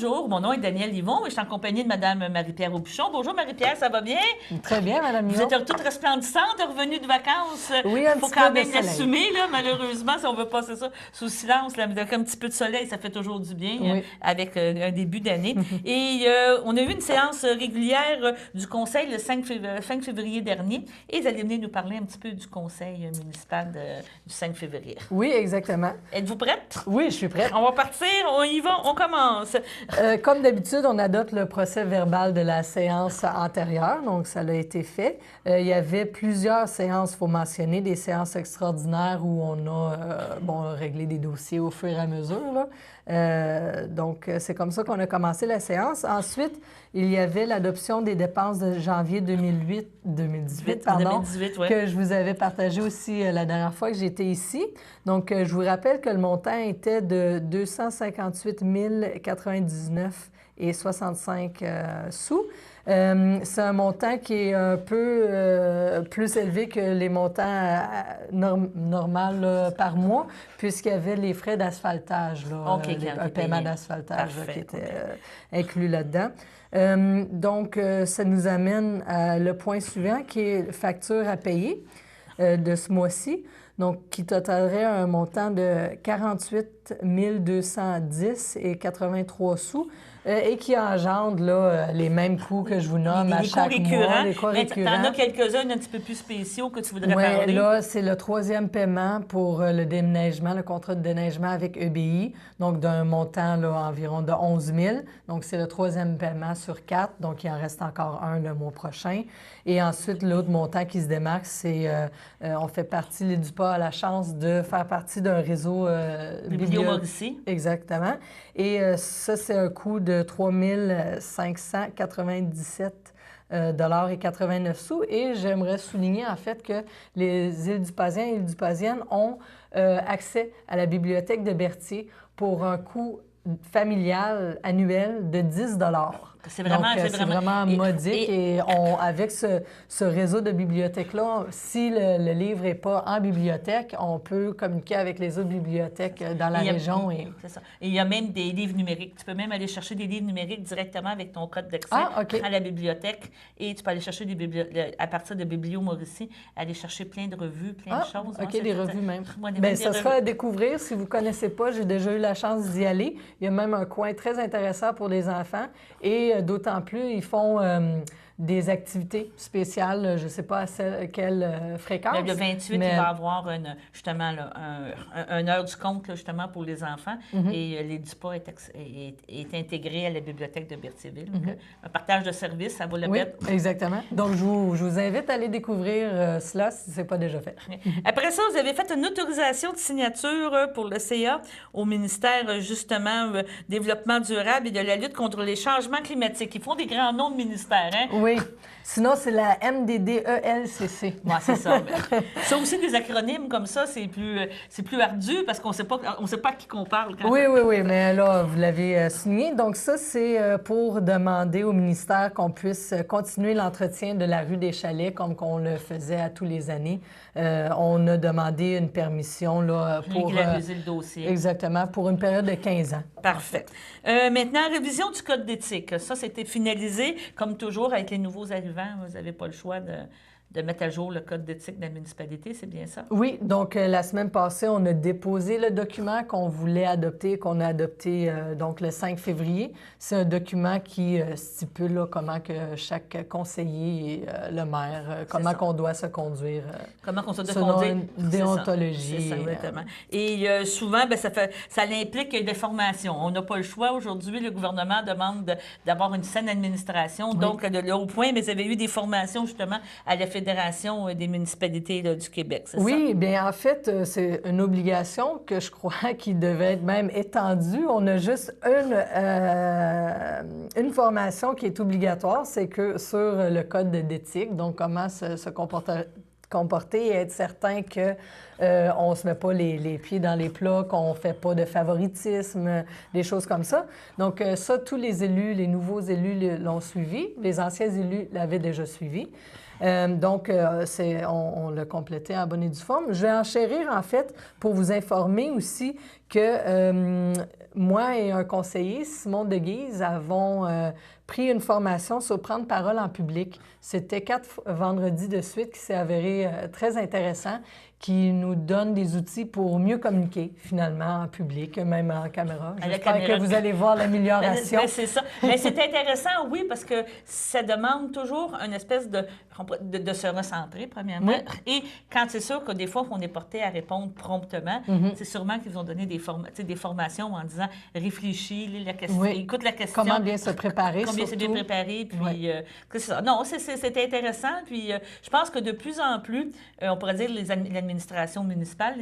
Bonjour, mon nom est Danielle Livon et je suis en compagnie de Mme Marie-Pierre Aubuchon. Bonjour Marie-Pierre, ça va bien? Très bien, Mme Vous Livon. êtes toute resplendissante, revenue de vacances. Oui, Il faut quand même l'assumer, là, malheureusement, si on veut passer ça sous silence. Là, avec un petit peu de soleil, ça fait toujours du bien Oui. avec un début d'année. Et on a eu une séance régulière du Conseil le 5 février dernier et vous allez venir nous parler un petit peu du Conseil municipal du 5 février. Oui, exactement. Êtes-vous prête? Oui, je suis prête. On va partir, on y va, on commence. Comme d'habitude, on adopte le procès verbal de la séance antérieure, donc ça a été fait. Il y avait plusieurs séances, il faut mentionner, des séances extraordinaires où on a réglé des dossiers au fur et à mesure, là. Donc, c'est comme ça qu'on a commencé la séance. Ensuite, il y avait l'adoption des dépenses de janvier 2018, ouais. que je vous avais partagé aussi la dernière fois que j'étais ici. Donc, je vous rappelle que le montant était de 258 099 et 65 sous. C'est un montant qui est un peu plus élevé que les montants normaux par mois, puisqu'il y avait les frais d'asphaltage, un paiement d'asphaltage qui était inclus là-dedans. Donc, ça nous amène à le point suivant, qui est facture à payer de ce mois-ci, donc qui totalerait un montant de 48 210 et 83 sous. Et qui engendre là, les mêmes coûts que je vous nomme à chaque mois. Les coûts récurrents. T'en as quelques-uns un petit peu plus spéciaux que tu voudrais parler? Oui, là, c'est le troisième paiement pour le déneigement, le contrat de déneigement avec EBI, donc d'un montant là, environ de 11 000. Donc, c'est le troisième paiement sur 4, donc il en reste encore un le mois prochain. Et ensuite, l'autre montant qui se démarque, c'est on fait partie, les DUPA a la chance de faire partie d'un réseau Biblio-Mauricie. Exactement. Et ça, c'est un coût de 3 597 $ et 89 sous. Et j'aimerais souligner, en fait, que les îles-du-Pasiens et îles-du-Pasiennes ont accès à la bibliothèque de Berthier pour un coût familial annuel de 10 $. C'est vraiment modique. Et avec ce réseau de bibliothèques-là, si le livre n'est pas en bibliothèque, on peut communiquer avec les autres bibliothèques dans la région. C'est ça. Et il y a même des livres numériques. Tu peux même aller chercher des livres numériques directement avec ton code d'accès à la bibliothèque. Et tu peux aller chercher à partir de Biblio-Mauricie, aller chercher plein de revues, plein de choses. OK, des revues même. Bien, ça sera à découvrir. Si vous ne connaissez pas, j'ai déjà eu la chance d'y aller. Il y a même un coin très intéressant pour les enfants. Et d'autant plus, ils font des activités spéciales, je ne sais pas à quelle fréquence. Le 28, il va y avoir justement un heure du compte là, justement pour les enfants. Et l'EDUPA est intégré à la bibliothèque de Berthierville. Donc, un partage de services, ça vaut la peine. Oui, exactement. Donc, je vous invite à aller découvrir cela si ce n'est pas déjà fait. Après ça, vous avez fait une autorisation de signature pour le CA au ministère, justement, Développement durable et de la lutte contre les changements climatiques. Ils font des grands noms de ministères, hein? Oui. Sinon, c'est la MDDELCC. Oui, c'est ça. Ça aussi, des acronymes comme ça, c'est plus ardu parce qu'on ne sait pas à qui qu'on parle. Oui, mais là, vous l'avez souligné. Donc ça, c'est pour demander au ministère qu'on puisse continuer l'entretien de la rue des Chalets comme qu'on le faisait à tous les années. On a demandé une permission là, pour... Régulariser le dossier. Exactement, pour une période de 15 ans. Parfait. Maintenant, révision du code d'éthique. Ça, c'était finalisé. Comme toujours, avec les nouveaux arrivants, vous n'avez pas le choix de mettre à jour le code d'éthique de la municipalité, c'est bien ça? Oui, donc la semaine passée, on a déposé le document qu'on voulait adopter, qu'on a adopté donc le 5 février. C'est un document qui stipule là, comment que chaque conseiller et le maire, comment qu'on doit se conduire. Comment qu'on se doit selon conduire. Une déontologie. C'est ça, exactement. Et souvent, bien, ça implique des formations. On n'a pas le choix. Aujourd'hui, le gouvernement demande d'avoir une saine administration. Donc, au point, mais vous avez eu des formations justement à la Fédération des municipalités là, du Québec, c'est ça? Oui, bien en fait, c'est une obligation que je crois qui devait être même étendue. On a juste une formation qui est obligatoire, c'est que sur le code d'éthique, donc comment se comporter et être certain que on ne se met pas les pieds dans les plats, qu'on ne fait pas de favoritisme, des choses comme ça. Donc ça, tous les élus, les nouveaux élus l'ont suivi. Les anciens élus l'avaient déjà suivi. Donc, on l'a complété en bonne et due forme. Je vais enchérir, en fait, pour vous informer aussi que moi et un conseiller, Simon Deguise, avons pris une formation sur prendre parole en public. C'était 4 vendredis de suite qui s'est avéré très intéressant, qui nous donne des outils pour mieux communiquer, finalement, en public, même en caméra. J'espère que vous allez voir l'amélioration. C'est ça. Mais c'est intéressant, oui, parce que ça demande toujours une espèce de se recentrer, premièrement. Oui. Et quand c'est sûr que des fois, on est porté à répondre promptement, c'est sûrement qu'ils ont donné des formations en disant réfléchis, écoute la question. Comment bien se préparer, Combien c'est bien préparé, puis c'est ça. Non, c'est intéressant, puis je pense que de plus en plus, on pourrait dire l'administration municipale,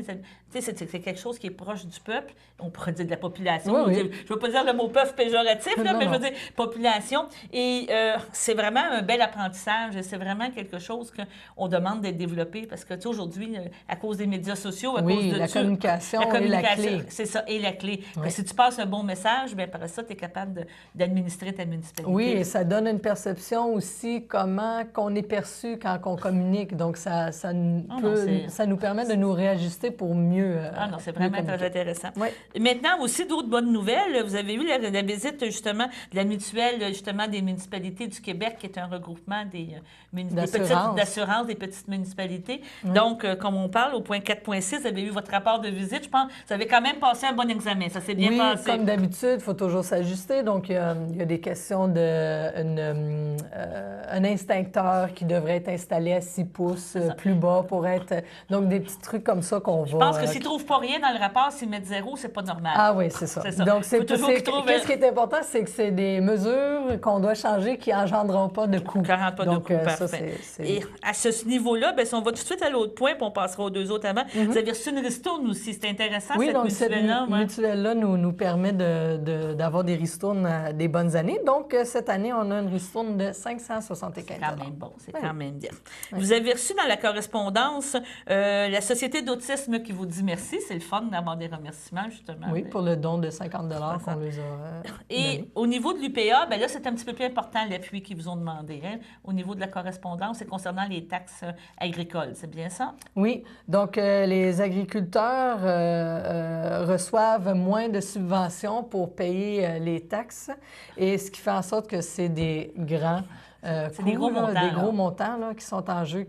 c'est quelque chose qui est proche du peuple, on pourrait dire de la population. Je ne veux pas dire le mot peuple péjoratif, là, mais je veux dire population. Et c'est vraiment un bel apprentissage, c'est vraiment quelque chose qu'on demande d'être développé, parce que aujourd'hui, à cause des médias sociaux, à cause de la communication est la clé. C'est ça, et la clé. Si tu passes un bon message, bien, par ça, tu es capable d'administrer ta municipalité. Oui, et ça donne une perception aussi comment qu'on est perçu quand on communique. Donc, ça nous permet de nous réajuster pour mieux non, c'est vraiment très intéressant. Oui. Maintenant, aussi, d'autres bonnes nouvelles. Vous avez eu la visite, justement, de la mutuelle, justement, des municipalités du Québec, qui est un regroupement d'assurance des petites municipalités. Oui. Donc, comme on parle, au point 4.6, vous avez eu votre rapport de visite. Je pense que vous avez quand même passé un bon examen. Ça s'est bien passé. Oui, comme d'habitude, il faut toujours s'ajuster. Donc, il y a des questions un instincteur qui devrait être installé à 6 pouces plus bas pour être... Donc, des petits trucs comme ça qu'on va... Je pense que s'ils ne trouvent pas rien dans le rapport, s'ils mettent 0, c'est pas normal. Ah oui, c'est ça. Donc, qu'est-ce qui est important, c'est que c'est des mesures qu'on doit changer qui n'engendront pas de coûts. Donc, parfait. Et à ce niveau-là, bien, si on va tout de suite à l'autre point, puis on passera aux 2 autres avant, vous avez reçu une ristourne aussi. C'est intéressant, cette mutuelle-là. Oui, donc cette mutuelle-là nous permet d'avoir des ristournes des bonnes années. Donc, cette année, on a une ristourne de 575 $. C'est quand même bon, c'est quand même bien. Oui. Vous avez reçu dans la correspondance la Société d'autisme qui vous dit merci. C'est le fun d'avoir des remerciements, justement. Oui, pour le don de 50 $ qu'on les a Et au niveau de l'UPA, bien là, c'est un petit peu plus important l'appui qu'ils vous ont demandé. Hein? Au niveau de la correspondance, c'est concernant les taxes agricoles. C'est bien ça? Oui. Donc, les agriculteurs reçoivent moins de subventions pour payer les taxes, et ce qui fait en sorte que c'est des grands coûts, des gros montants là, qui sont en jeu,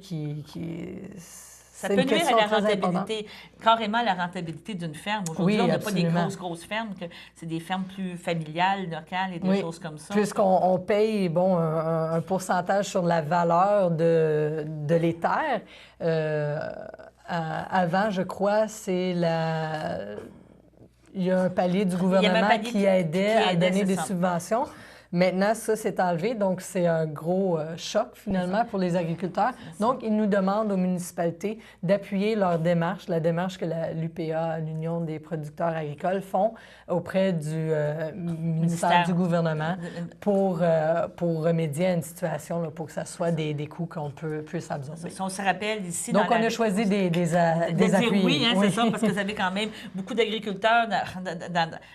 ça peut nuire à la rentabilité, carrément la rentabilité d'une ferme. Aujourd'hui, on n'a pas des grosses fermes, c'est des fermes plus familiales, locales et des choses comme ça. Puisqu'on paye un pourcentage sur la valeur de les terres. Avant, je crois, il y a un palier du gouvernement qui aidait à donner des subventions. Maintenant, ça s'est enlevé, donc c'est un gros choc, finalement, pour les agriculteurs. Donc, ils nous demandent aux municipalités d'appuyer leur démarche, la démarche que l'UPA, l'Union des producteurs agricoles, font auprès du ministère du gouvernement pour remédier à une situation, là, pour que ça soit des coûts qu'on puisse absorber. On se rappelle ici... Donc, on a choisi des appuis. Oui, hein, c'est ça, parce que vous avez quand même beaucoup d'agriculteurs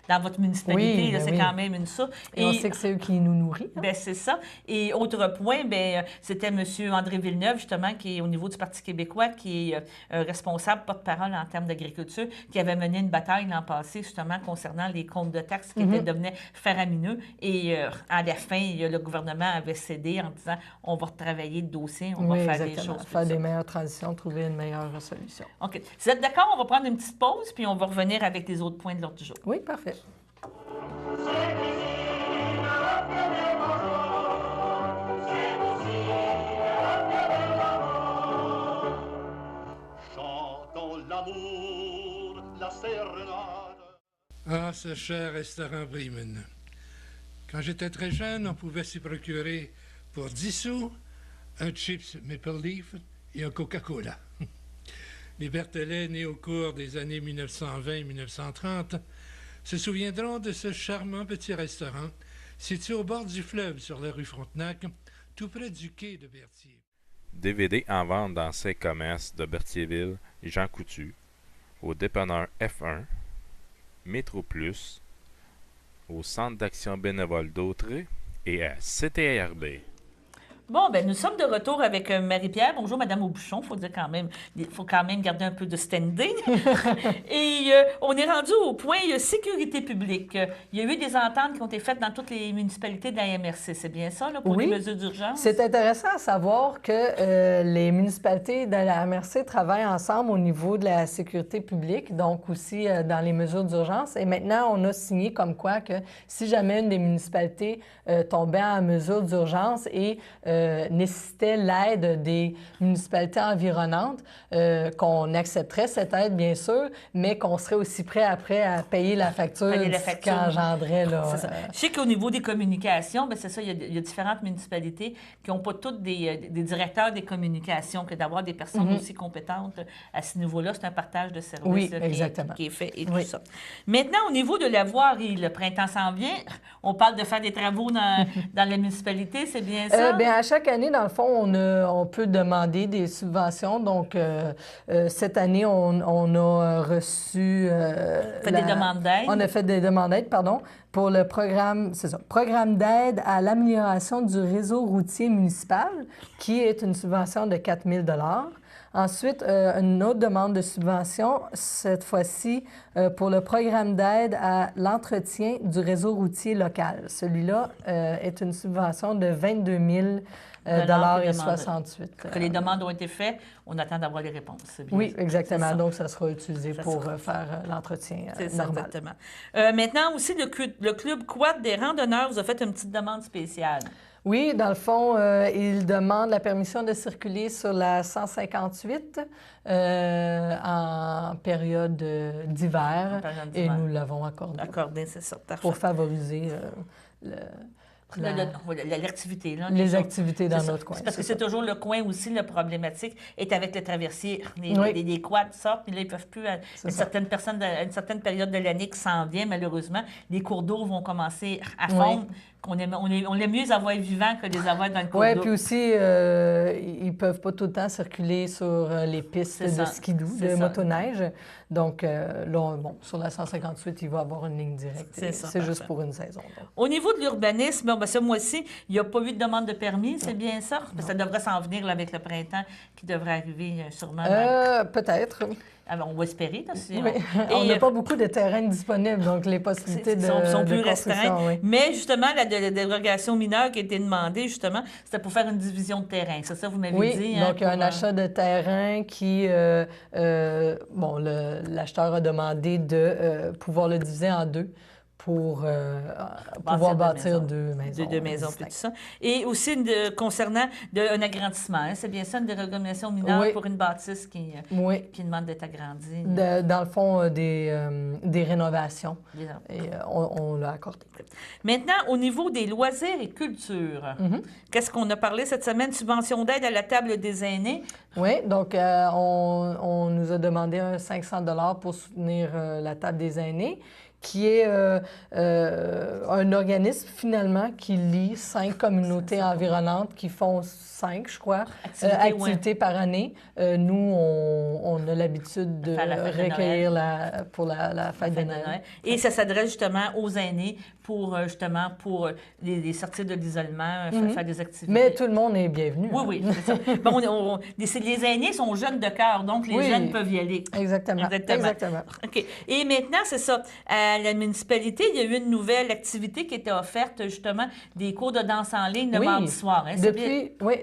dans votre municipalité. Oui, c'est quand même une ça. Et on sait que c'est eux qui nous nourrit. Hein? Bien, c'est ça. Et autre point, bien, c'était M. André Villeneuve, justement, qui est au niveau du Parti québécois, qui est responsable, porte-parole en termes d'agriculture, qui avait mené une bataille l'an passé, justement, concernant les comptes de taxes qui devenaient faramineux. Et à la fin, le gouvernement avait cédé en disant on va retravailler le dossier, on va faire des choses. Faire des meilleures transitions, trouver une meilleure solution. OK. Si vous êtes d'accord, on va prendre une petite pause, puis on va revenir avec les autres points de l'ordre du jour. Oui, parfait. Ah, ce cher restaurant Bremen. Quand j'étais très jeune, on pouvait s'y procurer pour 10 sous un chips Maple Leaf et un Coca-Cola. Les Berthelais, nés au cours des années 1920-1930, se souviendront de ce charmant petit restaurant situé au bord du fleuve sur la rue Frontenac, tout près du quai de Berthier. DVD en vente dans ces commerces de Berthierville, Jean Coutu, au dépanneur F1, Métro Plus, au Centre d'action bénévole d'Autrey et à CTRB. Bon, ben nous sommes de retour avec Marie-Pierre. Bonjour, Madame Aubuchon. Il faut quand même garder un peu de standing. Et on est rendu au point sécurité publique. Il y a eu des ententes qui ont été faites dans toutes les municipalités de la MRC. C'est bien ça, là, pour les mesures d'urgence? C'est intéressant à savoir que les municipalités de la MRC travaillent ensemble au niveau de la sécurité publique, donc aussi dans les mesures d'urgence. Et maintenant, on a signé comme quoi que si jamais une des municipalités tombait en mesure d'urgence et nécessitait l'aide des municipalités environnantes, qu'on accepterait cette aide, bien sûr, mais qu'on serait aussi prêt après à payer la facture qu'engendrait. Je sais qu'au niveau des communications, bien, c'est ça, il y a différentes municipalités qui n'ont pas toutes des directeurs des communications, que d'avoir des personnes aussi compétentes à ce niveau-là. C'est un partage de services qui est fait et tout ça. Maintenant, au niveau de la voirie, le printemps s'en vient. On parle de faire des travaux dans la municipalité, c'est bien ça? Bien, à chaque année, dans le fond, on peut demander des subventions. Donc, cette année, on a reçu... des demandes d'aide? On a fait des demandes d'aide, pardon, pour le programme, c'est ça, programme d'aide à l'amélioration du réseau routier municipal, qui est une subvention de 4 000 $. Ensuite, une autre demande de subvention, cette fois-ci, pour le programme d'aide à l'entretien du réseau routier local. Celui-là est une subvention de 22 000 $ 68. Que les demandes ont été faites, on attend d'avoir les réponses. Oui, exactement. Donc, ça sera utilisé pour faire l'entretien normal. Exactement. Maintenant aussi, le club Quad des randonneurs vous a fait une petite demande spéciale. Oui, dans le fond, il demande la permission de circuler sur la 158 en période d'hiver. Et nous l'avons accordé. Accordé, c'est ça. Parfait. Pour favoriser l'activité. Les activités dans notre coin. C'est parce que c'est toujours le coin aussi, la problématique est avec le traversier. Les quads sortent, puis là, ils ne peuvent plus, à une certaine période de l'année qui s'en vient, malheureusement, les cours d'eau vont commencer à fondre. On aime mieux les avoir vivants que les avoir dans le cours d'eau. Oui, puis aussi, ils ne peuvent pas tout le temps circuler sur les pistes de skidoo, de motoneige. Donc, là, sur la 158, il va y avoir une ligne directe. C'est juste pour une saison. Donc. Au niveau de l'urbanisme, ce mois-ci, il n'y a pas eu de demande de permis, c'est bien ça? Parce que ça devrait s'en venir là, avec le printemps qui devrait arriver sûrement. Peut-être. Alors, on va espérer. On n'a pas beaucoup de terrain disponible, donc les possibilités sont plus restreintes. Oui. Mais justement, la dérogation mineure qui a été demandée, justement, c'était pour faire une division de terrain. C'est ça, vous m'avez dit? Donc, il y a un achat de terrain qui... l'acheteur a demandé de pouvoir le diviser en deux pour pouvoir bâtir deux maisons. Deux maisons, puis tout ça. Et aussi, concernant un agrandissement, c'est bien ça, une dérogation mineure pour une bâtisse qui demande d'être agrandie? Dans le fond, des rénovations. Et on l'a accordé. Maintenant, au niveau des loisirs et culture, qu'est-ce qu'on a parlé cette semaine? Subvention d'aide à la table des aînés. Oui, donc on nous a demandé 500 $ pour soutenir la table des aînés, qui est un organisme, finalement, qui lie 5 communautés environnantes qui font 5, je crois, activités par année. Nous, on a l'habitude de recueillir pour la fête de Noël. Et ça s'adresse justement aux aînés pour les sortir de l'isolement, faire des activités. Mais tout le monde est bienvenu. Oui, c'est ça. Bon, les aînés sont jeunes de cœur, donc les jeunes peuvent y aller. Exactement. OK. Et maintenant, c'est ça. À la municipalité, il y a eu une nouvelle activité qui était offerte, justement, des cours de danse en ligne le mardi soir. Hein,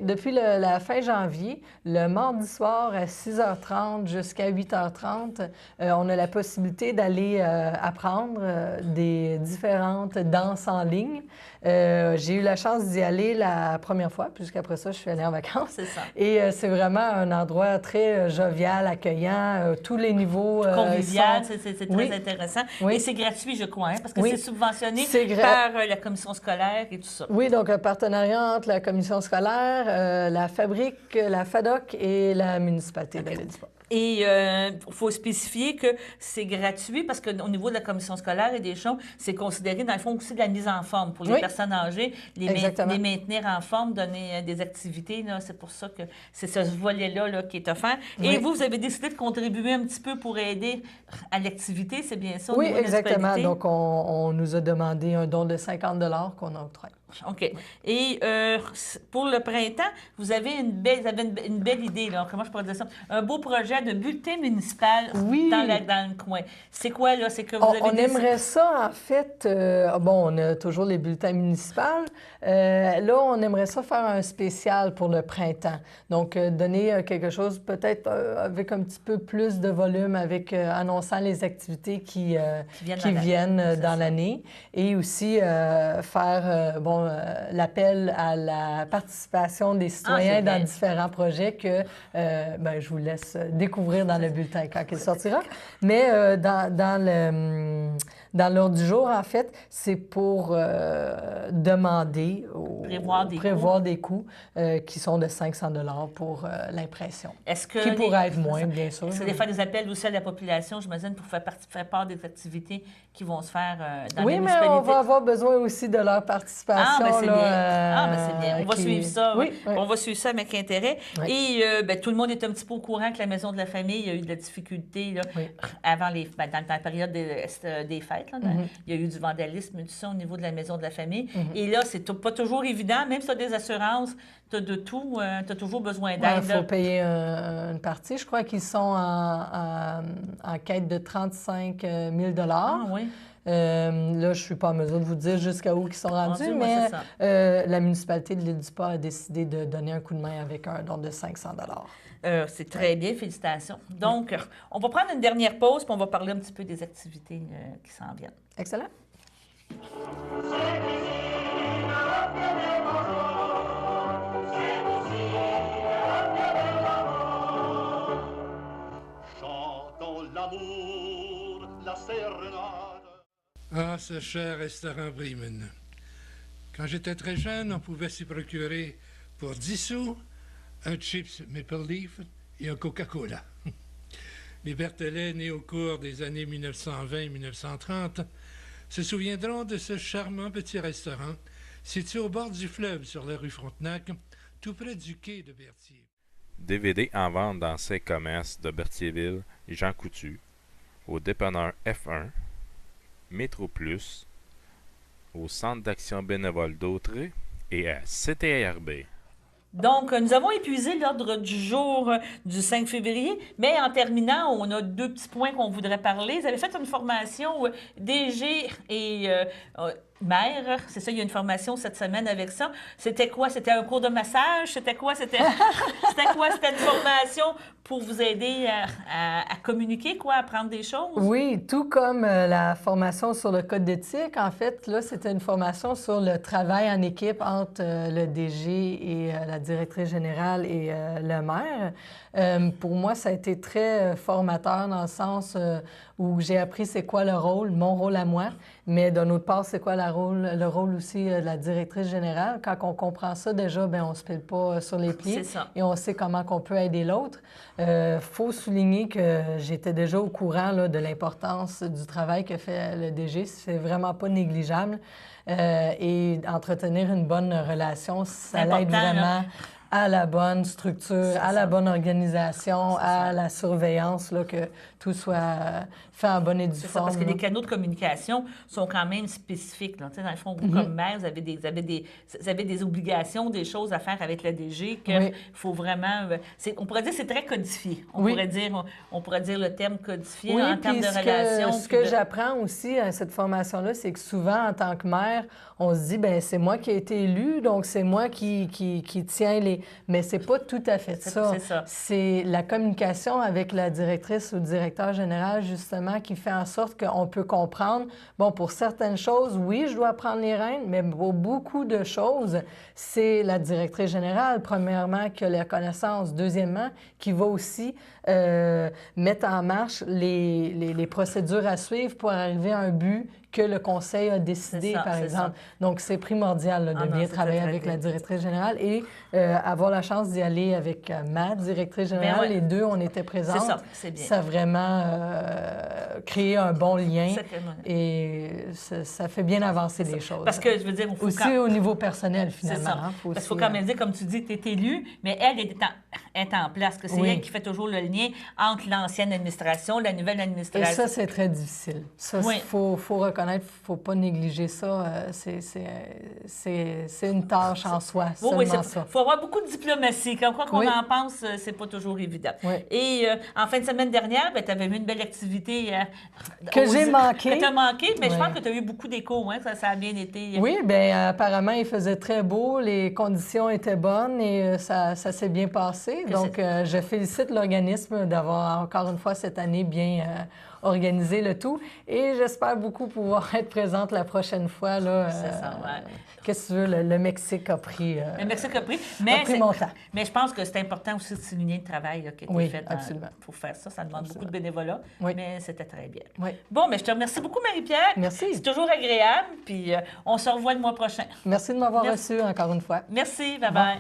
depuis la fin janvier, le mardi soir à 6h30 jusqu'à 8h30, on a la possibilité d'aller apprendre des différentes danses en ligne. J'ai eu la chance d'y aller la première fois, puisqu'après ça, je suis allée en vacances. C'est ça. Et c'est vraiment un endroit très jovial, accueillant, tous les niveaux. Convivial, c'est très intéressant. Et c'est gratuit, je crois, parce que c'est subventionné par la commission scolaire et tout ça. Oui, donc un partenariat entre la commission scolaire, la fabrique, la FADOC et la municipalité de l'Édisport. Et il faut spécifier que c'est gratuit parce qu'au niveau de la commission scolaire et des choses, c'est considéré, dans le fond, aussi de la mise en forme pour les personnes âgées, les maintenir en forme, donner des activités. C'est pour ça que c'est ce volet-là qui est offert. Et vous avez décidé de contribuer un petit peu pour aider à l'activité, c'est bien ça? Oui, exactement. Donc, on nous a demandé un don de 50 $ qu'on octroie. OK. Et pour le printemps, vous avez une belle idée, là. Comment je pourrais dire ça? Un beau projet de bulletin municipal Oui. dans le coin. C'est quoi, là? C'est que vous avez On aimerait ça, en fait. Bon, on a toujours les bulletins municipaux. Là, on aimerait ça faire un spécial pour le printemps. Donc, donner quelque chose peut-être avec un petit peu plus de volume, avec annonçant les activités qui viennent dans l'année. Et aussi faire, l'appel à la participation des citoyens dans différents projets que je vous laisse découvrir dans le bulletin quand il sortira. Mais dans l'ordre du jour, en fait, c'est pour demander prévoir des coûts qui sont de 500 $ pour l'impression. Qui pourrait être moins, bien sûr. Est-ce que faire des appels aussi à la population, j'imagine, pour faire part des activités qui vont se faire dans la municipalité? Oui, mais on va avoir besoin aussi de leur participation. C'est bien. On va suivre ça. Oui. On va suivre ça avec intérêt. Oui. Et tout le monde est un petit peu au courant que la Maison de la Famille a eu de la difficulté là, avant dans la période des fêtes. Là, il y a eu du vandalisme et tout ça au niveau de la Maison de la Famille. Et là, c'est pas toujours évident. Même si tu as des assurances, tu as de tout, tu as toujours besoin d'aide. Il faut payer une partie. Je crois qu'ils sont en quête de 35 000 $. Ah oui. Là, je ne suis pas en mesure de vous dire jusqu'à où ils sont rendus, mais la municipalité de l'Île-du-Pas a décidé de donner un coup de main avec un don de 500 $. C'est très bien, félicitations. Donc, on va prendre une dernière pause, puis on va parler un petit peu des activités qui s'en viennent. Excellent. Chantons l'amour, la sérénade. Ah, ce cher restaurant Bremen. Quand j'étais très jeune, on pouvait s'y procurer pour 10 sous un chips Maple Leaf et un Coca-Cola. Les Berthelais, nés au cours des années 1920-1930, se souviendront de ce charmant petit restaurant situé au bord du fleuve sur la rue Frontenac, tout près du quai de Berthier. DVD en vente dans ces commerces de Berthierville, Jean Coutu, au dépanneur F1, Métro Plus, au Centre d'action bénévole d'Autrey et à CTRB. Donc, nous avons épuisé l'ordre du jour du 5 février, mais en terminant, on a 2 petits points qu'on voudrait parler. Vous avez fait une formation DG et mère, c'est ça, il y a une formation cette semaine avec ça. C'était quoi? C'était un cours de massage? C'était quoi? C'était quoi? C'était une formation pour vous aider à communiquer, quoi, à apprendre des choses? Oui, tout comme la formation sur le code d'éthique. En fait, là, c'était une formation sur le travail en équipe entre le DG et la directrice générale et le maire. Pour moi, ça a été très formateur dans le sens où j'ai appris c'est quoi le rôle, mon rôle à moi, mais d'un autre part, c'est quoi le rôle aussi de la directrice générale. Quand on comprend ça, déjà, bien, on ne se pile pas sur les pieds et on sait comment on peut aider l'autre. Faut souligner que j'étais déjà au courant là, de l'importance du travail que fait le DG. C'est vraiment pas négligeable. Et entretenir une bonne relation, ça l'aide vraiment à la bonne structure, à la bonne organisation, à la surveillance, là, que tout soit fait en bonne et due forme. Parce que les canaux de communication sont quand même spécifiques. Là. Dans le fond, vous, comme maire, vous avez des obligations, des choses à faire avec le DG qu'il faut vraiment... on pourrait dire que c'est très codifié. On pourrait dire le terme codifié en termes de relations. Ce que j'apprends aussi à cette formation-là, c'est que souvent, en tant que maire, on se dit, bien, c'est moi qui ai été élu, donc c'est moi qui tiens les... Mais c'est pas tout à fait ça. C'est la communication avec la directrice ou le directeur général, justement, qui fait en sorte qu'on peut comprendre, bon, pour certaines choses, oui, je dois prendre les rênes, mais pour beaucoup de choses, c'est la directrice générale, premièrement, qui a la connaissance. Deuxièmement, qui va aussi mettre en marche les procédures à suivre pour arriver à un but que le conseil a décidé, par exemple. Donc, c'est primordial là, de bien travailler avec la directrice générale et avoir la chance d'y aller avec ma directrice générale. Les deux, on était présentes. C'est bien. Ça a vraiment créé un bon lien et ça fait bien avancer les choses. Parce que, je veux dire... Aussi au niveau personnel, finalement. C'est ça. Parce qu'il faut quand même dire, comme tu dis, tu es élu, mais elle est en place, que c'est Oui. elle qui fait toujours le lien entre l'ancienne administration, la nouvelle Et administration. ça, c'est très difficile. Ça, Oui. il faut reconnaître, il ne faut pas négliger ça. C'est une tâche en soi, Oui, seulement il ça. faut avoir beaucoup de diplomatie. Comme quoi qu'on Oui. en pense, c'est pas toujours évident. Oui. Et en fin de semaine dernière, tu avais eu une belle activité. Que j'ai manqué. Que tu as manqué, mais je Oui. pense que tu as eu beaucoup d'écho. Hein? Ça a bien été. Oui, bien, apparemment, il faisait très beau, les conditions étaient bonnes et ça s'est bien passé. Que Donc, je félicite l'organisme d'avoir, encore une fois, cette année bien organisé le tout. Et j'espère beaucoup pouvoir être présente la prochaine fois. Là, C'est ça, ouais. Qu'est-ce que tu veux, le Mexique a pris... Le Mexique a pris. mon temps. Mais je pense que c'est important aussi de souligner le travail là, qui a été Oui, fait absolument. pour faire ça. Ça demande beaucoup de bénévolat, Oui. mais c'était très bien. Oui. Bon, mais je te remercie beaucoup, Marie-Pierre. Merci. C'est toujours agréable, puis on se revoit le mois prochain. Merci de m'avoir Merci. reçu encore une fois. Merci, bye-bye.